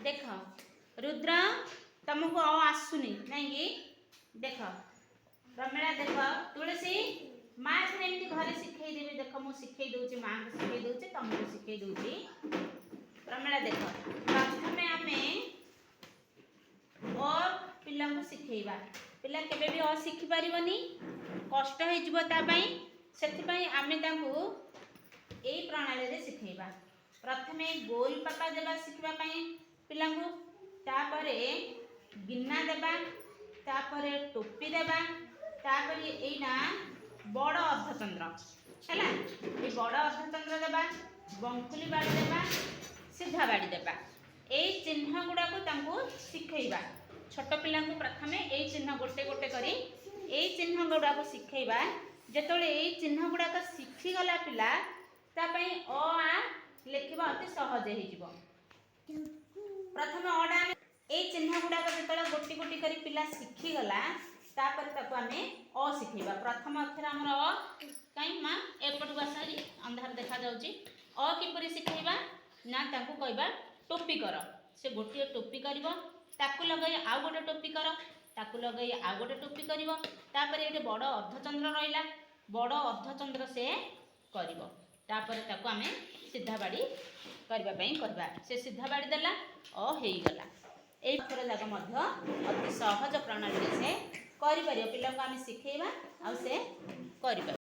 देख रुद्र तुमको आसुनी नहीं देख प्रमिला देख तुलसी माँ एमती घरे शिखेदेवी देख मुझे शिखे दूसरी माँ को शिखे दूसरी तुमको शिखे दूसरी प्रमिला देख प्रथम आम पिला को शिखेबा पिला केबे भी शिखी पारिबनी कष्ट हो आम यही प्रणाली रे शिखेबा प्रथम गोल पापा देवा शिखापी पिला तापर गिना देवा तापर टोपी देवा तापर एना बड़ अर्धचंद्र है ये बड़ अर्धचंद्र देवा बंकुली बाड़ी देवा सीधा बाड़ी देवा यही चिन्ह गुड़ाक शिखेबा छोट पिला प्रथम यही चिन्ह गोटे गोटे करी यही चिन्ह गुड़ाक शिखेबा जिते यही चिन्ह गुड़ाक शिखीगला पिला तापाई अ आ लिखा अति सहज हो प्रथम अड़ा ये चिन्ह गुड़ाक जो गोटी गोटी कर पिला शिखीगला तापर ताको आम अ शिखेबा प्रथम अक्षर आमर अ कहीं माँ एपट को आसारी अंधार देखा जाउची अ किपरि शिखेबा ना ताको कहबा टोपी कर से गोटे टोपी कर ताकू लगे आउ गोटे टोपी कर ताकू लगे आउ गोटे टोपी कर तापर ये बड़ अर्धचंद्र रहा बड़ अर्धचंद्र से कर तापर ताको आम सीधा बाड़ी करने कहवा से सीधा बाड़ी देला हो गला यही अक्षर जाक अति सहज प्रणाली से कर पिला को आम शिखेबा आ से कर।